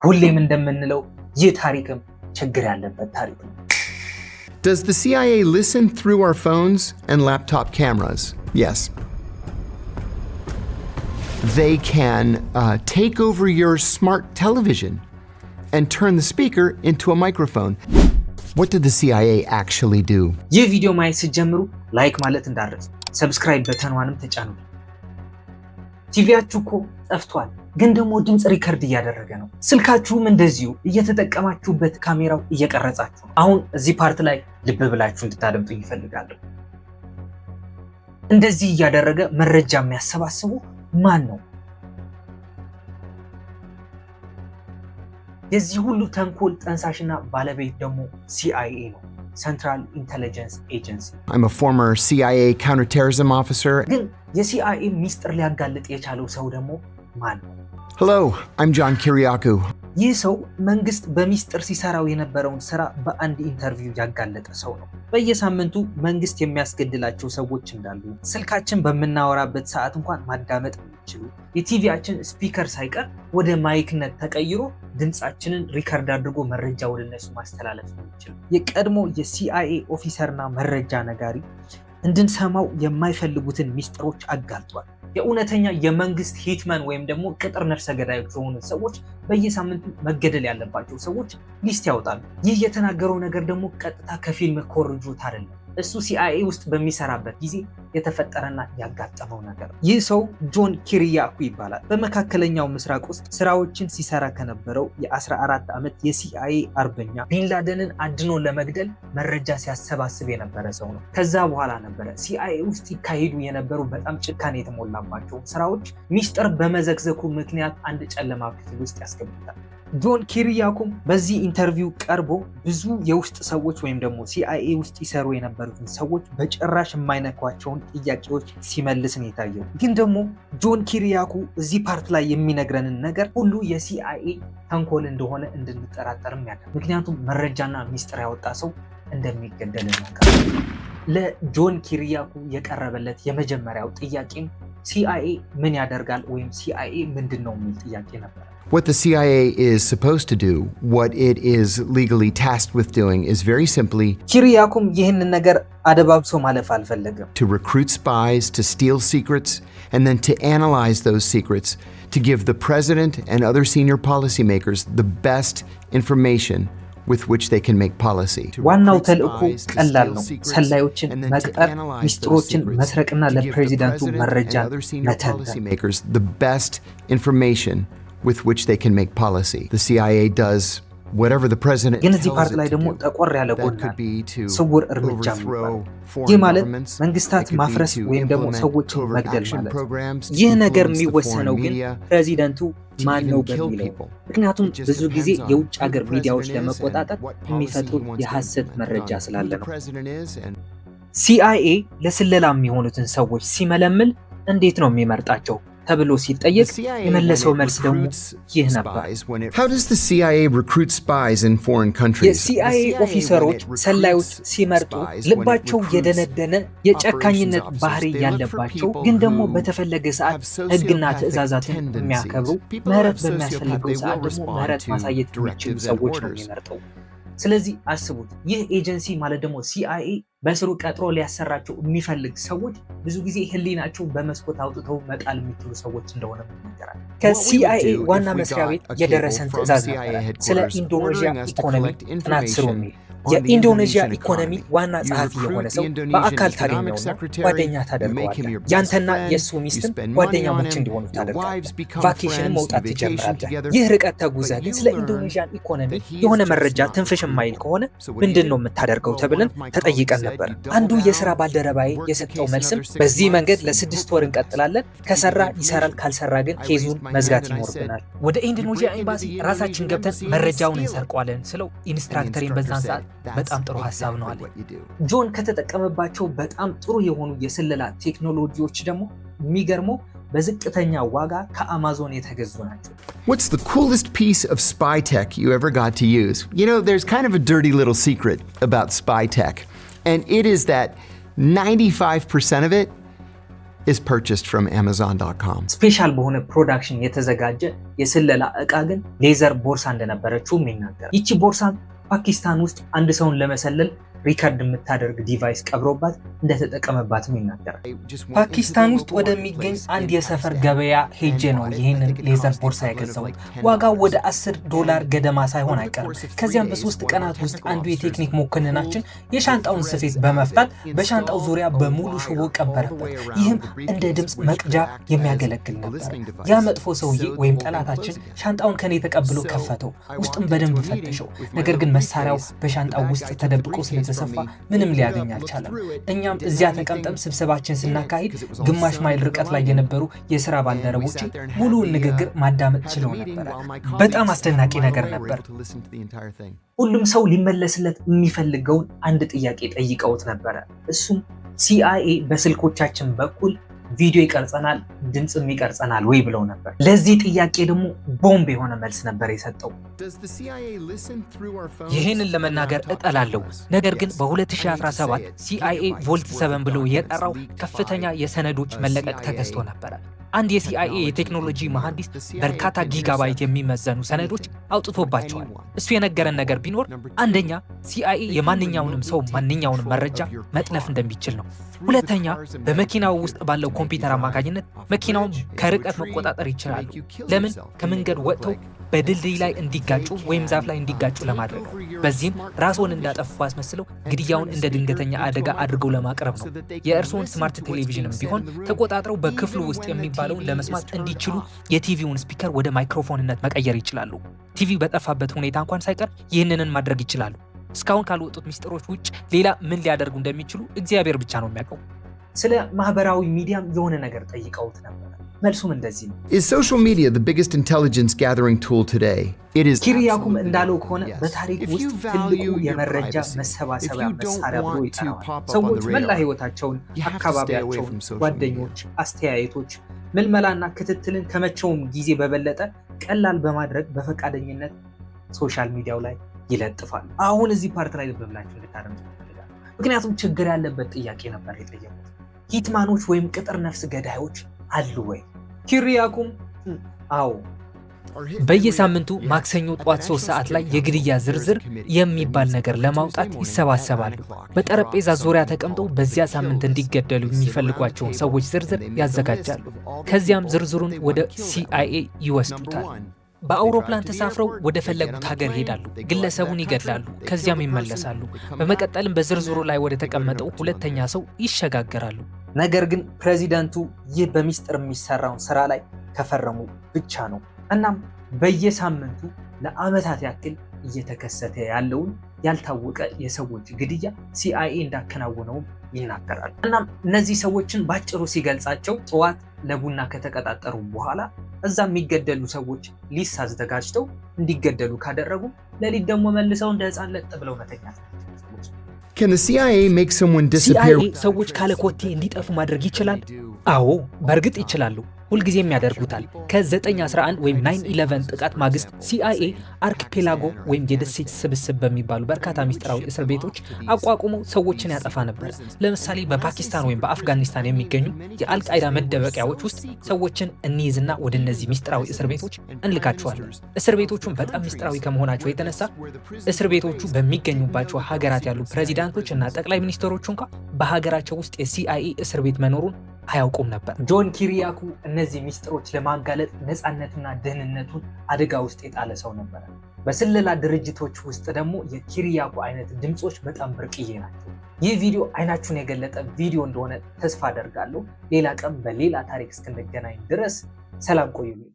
ሁሌም እንደምንለው ይህ ታሪክም ችግር ያለበት ታሪክ ነው። Does the CIA listen through our phones and laptop cameras? Yes. They can take over your smart television and turn the speaker into a microphone. What did the CIA actually do? ይህ ቪዲዮ ማየት ሲጀምሩ ላይክ ማለት እንዳትረሱ፣ ሰብስክራይብ በተንዋንም ተጫኑ። ቲቪያችሁ እኮ ጠፍቷል፣ ግን ደግሞ ድምጽ ሪከርድ እያደረገ ነው። ስልካችሁም እንደዚሁ እየተጠቀማችሁበት ካሜራው እየቀረጻችሁ ነው። አሁን እዚህ ፓርት ላይ ልብ ብላችሁ እንድታደምጡ ይፈልጋለሁ። እንደዚህ እያደረገ መረጃ የሚያሰባስቡ ማን ነው? የዚህ ሁሉ ተንኮል ጠንሳሽና ባለቤት ደግሞ CIA ነው፣ Central Intelligence Agency. I'm a former CIA counterterrorism officer. ግን የCIA ሚስጥር ሊያጋልጥ የቻለው ሰው ደግሞ ማን ነው? Hello, I'm John Kiriakou. ይህ ሰው መንግስት በሚስጥር ሲሰራው የነበረውን ስራ በአንድ ኢንተርቪው ያጋለጠ ሰው ነው። በየሳምንቱ መንግስት የሚያስገድላቸው ሰዎች እንዳሉ፣ ስልካችን በምናወራበት ሰዓት እንኳን ማዳመጥ የሚችሉ፣ የቲቪያችን ስፒከር ሳይቀር ወደ ማይክነት ተቀይሮ ድምፃችንን ሪከርድ አድርጎ መረጃ ወደ እነሱ ማስተላለፍ የሚችሉ የቀድሞ የሲአይኤ ኦፊሰርና መረጃ ነጋሪ እንድንሰማው የማይፈልጉትን ሚስጥሮች አጋልጧል። የእውነተኛ የመንግስት ሂትመን ወይም ደግሞ ቅጥር ነፍሰ ገዳዮች የሆኑ ሰዎች በየሳምንቱ መገደል ያለባቸው ሰዎች ሊስት ያወጣሉ። ይህ የተናገረው ነገር ደግሞ ቀጥታ ከፊልም ኮርጆት አይደለም። እሱ ሲአይኤ ውስጥ በሚሰራበት ጊዜ የተፈጠረና ያጋጠመው ነገር። ይህ ሰው ጆን ኪሪያኩ ይባላል። በመካከለኛው ምስራቅ ውስጥ ስራዎችን ሲሰራ ከነበረው የ14 ዓመት የሲአይኤ አርበኛ ቢንላደንን አድኖ ለመግደል መረጃ ሲያሰባስብ የነበረ ሰው ነው። ከዛ በኋላ ነበረ ሲአይኤ ውስጥ ይካሄዱ የነበሩ በጣም ጭካኔ የተሞላባቸው ስራዎች ሚስጥር በመዘግዘኩ ምክንያት አንድ ጨለማ ክፍል ውስጥ ያስገቡታል። ጆን ኪሪያኩም በዚህ ኢንተርቪው ቀርቦ ብዙ የውስጥ ሰዎች ወይም ደግሞ ሲአይኤ ውስጥ ይሰሩ የነበሩትን ሰዎች በጭራሽ የማይነኳቸውን ጥያቄዎች ሲመልስ ነው የታየው። ግን ደግሞ ጆን ኪሪያኩ እዚህ ፓርት ላይ የሚነግረንን ነገር ሁሉ የሲአይኤ ተንኮል እንደሆነ እንድንጠራጠርም ያደርጋል። ምክንያቱም መረጃና ሚስጥር ያወጣ ሰው እንደሚገደል ነገር። ለጆን ኪሪያኩ የቀረበለት የመጀመሪያው ጥያቄም ሲአይኤ ምን ያደርጋል ወይም ሲአይኤ ምንድን ነው የሚል ጥያቄ ነበር። What the CIA is supposed to do, what it is legally tasked with doing, is very simply ኪሪያኩም ይህንን ነገር አደባብሶ ማለፍ አልፈለገም። to recruit spies, to steal secrets, and then to analyze those secrets, to give the president and other senior policymakers the best information with which they can make policy. ዋናው ተልእኮ ቀላል ነው። ሰላዮችን መቅጠር፣ ሚስጥሮችን መስረቅና ለፕሬዚዳንቱ መረጃ መተንተን። The best information with which they can make policy. The CIA does whatever the president ግን እዚህ ፓርት ላይ ደግሞ ጠቆር ያለ ጎን ስውር እርምጃ የሚባል ይህ ማለት መንግስታት ማፍረስ ወይም ደግሞ ሰዎችን መግደል ማለት ነው። ይህ ነገር የሚወሰነው ግን ፕሬዚደንቱ ማን ነው በሚለው። ምክንያቱም ብዙ ጊዜ የውጭ ሀገር ሚዲያዎች ለመቆጣጠር የሚፈጥሩት የሐሰት መረጃ ስላለ ነው። ሲአይኤ ለስለላ የሚሆኑትን ሰዎች ሲመለምል እንዴት ነው የሚመርጣቸው ተብሎ ሲጠየቅ የመለሰው መልስ ደግሞ ይህ ነበር። How does the CIA recruit spies in foreign countries? የሲአይኤ ኦፊሰሮች ሰላዮች ሲመርጡ ልባቸው የደነደነ የጨካኝነት ባህሪ ያለባቸው ግን ደግሞ በተፈለገ ሰዓት ሕግና ትዕዛዛትን የሚያከብሩ ምህረት በሚያስፈልገው ሰዓት ደግሞ ምህረት ማሳየት የሚችሉ ሰዎች ነው የሚመርጠው። ስለዚህ አስቡት፣ ይህ ኤጀንሲ ማለት ደግሞ ሲአይኤ በስሩ ቀጥሮ ሊያሰራቸው የሚፈልግ ሰዎች ብዙ ጊዜ ህሊናቸው በመስኮት አውጥተው መጣል የሚችሉ ሰዎች እንደሆነ ይነገራል። ከሲአይኤ ዋና መስሪያ ቤት የደረሰን ትዕዛዝ ነበረ ስለ ኢንዶኔዥያ ኢኮኖሚ ጥናት ስሩ የሚል። የኢንዶኔዥያ ኢኮኖሚ ዋና ጸሐፊ የሆነ ሰው በአካል ታገኘውና ጓደኛ ታደርገዋለህ። ያንተና የእሱ ሚስትም ጓደኛሞች እንዲሆኑ ታደርጋለህ። ቫኬሽንም መውጣት ትጀምራለህ። ይህ ርቀት ተጉዘህ ግን ስለ ኢንዶኔዥያን ኢኮኖሚ የሆነ መረጃ ትንፍሽ የማይል ከሆነ ምንድን ነው የምታደርገው ተብለን ተጠይቀን ነበር። አንዱ የስራ ባልደረባዬ የሰጠው መልስም በዚህ መንገድ ለ6 ወር እንቀጥላለን፣ ከሰራ ይሰራል፣ ካልሰራ ግን ኬዙን መዝጋት ይኖርብናል። ወደ ኢንዶኔዥያ ኤምባሲ ራሳችን ገብተን መረጃውን እንሰርቋለን ስለው ኢንስትራክተሪን በዛን ሰዓት በጣም ጥሩ ሐሳብ ነው አለ። ጆን ከተጠቀመባቸው በጣም ጥሩ የሆኑ የስለላ ቴክኖሎጂዎች ደግሞ የሚገርመው በዝቅተኛ ዋጋ ከአማዞን የተገዙ ናቸው። What's the coolest piece of spy tech you ever got to use? You know, there's kind of a dirty little secret about spy tech, and it is that 95% of it is purchased from Amazon.com. ስፔሻል በሆነ ፕሮዳክሽን የተዘጋጀ የስለላ ዕቃ ግን ሌዘር ቦርሳ እንደነበረችው ይናገራል። ይቺ ቦርሳ ፓኪስታን ውስጥ አንድ ሰውን ለመሰለል ሪከርድ የምታደርግ ዲቫይስ ቀብሮባት እንደተጠቀመባትም ይናገራል። ፓኪስታን ውስጥ ወደሚገኝ አንድ የሰፈር ገበያ ሄጄ ነው ይህንን ሌዘር ቦርሳ የገዛሁት። ዋጋው ወደ $10 ገደማ ሳይሆን አይቀርም። ከዚያም በ3 ቀናት ውስጥ አንዱ የቴክኒክ መኮንናችን የሻንጣውን ስፌት በመፍታት በሻንጣው ዙሪያ በሙሉ ሽቦ ቀበረበት። ይህም እንደ ድምፅ መቅጃ የሚያገለግል ነበር። ያ መጥፎ ሰውዬ ወይም ጠላታችን ሻንጣውን ከኔ ተቀብሎ ከፈተው፣ ውስጥም በደንብ ፈተሸው። ነገር ግን መሳሪያው በሻንጣው ውስጥ ተደብቆ ስለተሰፋ ምንም ሊያገኝ አልቻለም። እኛም እዚያ ተቀምጠን ስብሰባችን ስናካሂድ ግማሽ ማይል ርቀት ላይ የነበሩ የሥራ ባልደረቦች ሙሉውን ንግግር ማዳመጥ ችለው ነበር። በጣም አስደናቂ ነገር ነበር። ሁሉም ሰው ሊመለስለት የሚፈልገውን አንድ ጥያቄ ጠይቀውት ነበረ። እሱም CIA በስልኮቻችን በኩል ቪዲዮ ይቀርጸናል፣ ድምጽም ይቀርጸናል ወይ ብለው ነበር። ለዚህ ጥያቄ ደግሞ ቦምብ የሆነ መልስ ነበር የሰጠው። ይህንን ለመናገር እጠላለሁ፣ ነገር ግን በ2017 CIA ቮልት 7 ብሎ የጠራው ከፍተኛ የሰነዶች መለቀቅ ተከስቶ ነበረ። አንድ የሲአይኤ የቴክኖሎጂ መሐንዲስ በርካታ ጊጋባይት የሚመዘኑ ሰነዶች አውጥቶባቸዋል። እሱ የነገረን ነገር ቢኖር አንደኛ ሲአይኤ የማንኛውንም ሰው ማንኛውንም መረጃ መጥለፍ እንደሚችል ነው። ሁለተኛ በመኪናው ውስጥ ባለው ኮምፒውተር አማካኝነት መኪናውን ከርቀት መቆጣጠር ይችላሉ። ለምን? ከመንገድ ወጥተው በድልድይ ላይ እንዲጋጩ ወይም ዛፍ ላይ እንዲጋጩ ለማድረግ ነው። በዚህም ራስዎን እንዳጠፉ አስመስለው ግድያውን እንደ ድንገተኛ አደጋ አድርገው ለማቅረብ ነው። የእርስዎን ስማርት ቴሌቪዥንም ቢሆን ተቆጣጥረው በክፍሉ ውስጥ የሚባለውን ለመስማት እንዲችሉ የቲቪውን ስፒከር ወደ ማይክሮፎንነት መቀየር ይችላሉ። ቲቪ በጠፋበት ሁኔታ እንኳን ሳይቀር ይህንን ማድረግ ይችላሉ። እስካሁን ካልወጡት ሚስጥሮች ውጭ ሌላ ምን ሊያደርጉ እንደሚችሉ እግዚአብሔር ብቻ ነው የሚያውቀው። ስለ ማህበራዊ ሚዲያም የሆነ ነገር ጠይቀውት ነበር። መልሱም እንደዚህ ነው። Is social media the biggest intelligence gathering tool today? It is. ኪሪያኩም እንዳለው ከሆነ በታሪክ ውስጥ ትልቁ የመረጃ መሰባሰቢያ መሳሪያ ብሎ ይጠራዋል። ሰዎች መላ ህይወታቸውን፣ አካባቢያቸውን፣ ጓደኞች፣ አስተያየቶች፣ ምልመላና ክትትልን ከመቼውም ጊዜ በበለጠ ቀላል በማድረግ በፈቃደኝነት ሶሻል ሚዲያው ላይ ይለጥፋል። አሁን እዚህ ፓርት ላይ ልብ ብላችሁ እንድታደምጡ እፈልጋለሁ። ምክንያቱም ችግር ያለበት ጥያቄ ነበር የጠየቁት። ሂትማኖች ወይም ቅጥር ነፍስ ገዳዮች አሉ ወይ? ኪሪያኩም አዎ። በየሳምንቱ ማክሰኞ ጧት 3 ሰዓት ላይ የግድያ ዝርዝር የሚባል ነገር ለማውጣት ይሰባሰባሉ። በጠረጴዛ ዙሪያ ተቀምጠው በዚያ ሳምንት እንዲገደሉ የሚፈልጓቸውን ሰዎች ዝርዝር ያዘጋጃሉ። ከዚያም ዝርዝሩን ወደ CIA ይወስዱታል። በአውሮፕላን ተሳፍረው ወደ ፈለጉት ሀገር ሄዳሉ። ግለሰቡን ይገድላሉ፣ ከዚያም ይመለሳሉ። በመቀጠልም በዝርዝሩ ላይ ወደ ተቀመጠው ሁለተኛ ሰው ይሸጋገራሉ። ነገር ግን ፕሬዚዳንቱ ይህ በሚስጥር የሚሰራውን ስራ ላይ ከፈረሙ ብቻ ነው። እናም በየሳምንቱ ለዓመታት ያክል እየተከሰተ ያለውን ያልታወቀ የሰዎች ግድያ CIA እንዳከናወነውም ይናገራል። እናም እነዚህ ሰዎችን ባጭሩ ሲገልጻቸው ጠዋት ለቡና ከተቀጣጠሩ በኋላ እዛ የሚገደሉ ሰዎች ሊስ አዘጋጅተው እንዲገደሉ ካደረጉ ሌሊት ደግሞ መልሰው እንደ ሕፃን ለጥ ብለው መተኛት። Can the CIA make someone disappear? CIA ሰዎች ካለ ኮቴ እንዲጠፉ ማድረግ ይችላል? አዎ፣ በእርግጥ ይችላሉ። ሁልጊዜም ያደርጉታል። ከ9/11 ወይም 9/11 ጥቃት ማግስት CIA አርኪፔላጎ ወይም የደሴት ስብስብ በሚባሉ በርካታ ሚስጥራዊ እስር ቤቶች አቋቁመው ሰዎችን ያጠፋ ነበር። ለምሳሌ በፓኪስታን ወይም በአፍጋኒስታን የሚገኙ የአልቃይዳ መደበቂያዎች ውስጥ ሰዎችን እንይዝና ወደ እነዚህ ሚስጥራዊ እስር ቤቶች እንልካቸዋለን። እስር ቤቶቹም በጣም ሚስጥራዊ ከመሆናቸው የተነሳ እስር ቤቶቹ በሚገኙባቸው ሀገራት ያሉ ፕሬዚዳንቶች እና ጠቅላይ ሚኒስትሮች እንኳ በሀገራቸው ውስጥ የCIA እስር ቤት መኖሩን አያውቁም ነበር። ጆን ኪሪያኩ እነዚህ ሚስጥሮች ለማጋለጥ ነፃነትና ደህንነቱን አደጋ ውስጥ የጣለ ሰው ነበር። በስለላ ድርጅቶች ውስጥ ደግሞ የኪሪያኩ አይነት ድምጾች በጣም ብርቅዬ ናቸው። ይህ ቪዲዮ አይናችሁን የገለጠ ቪዲዮ እንደሆነ ተስፋ አደርጋለሁ። ሌላ ቀን በሌላ ታሪክ እስክንገናኝ ድረስ ሰላም ቆዩልኝ።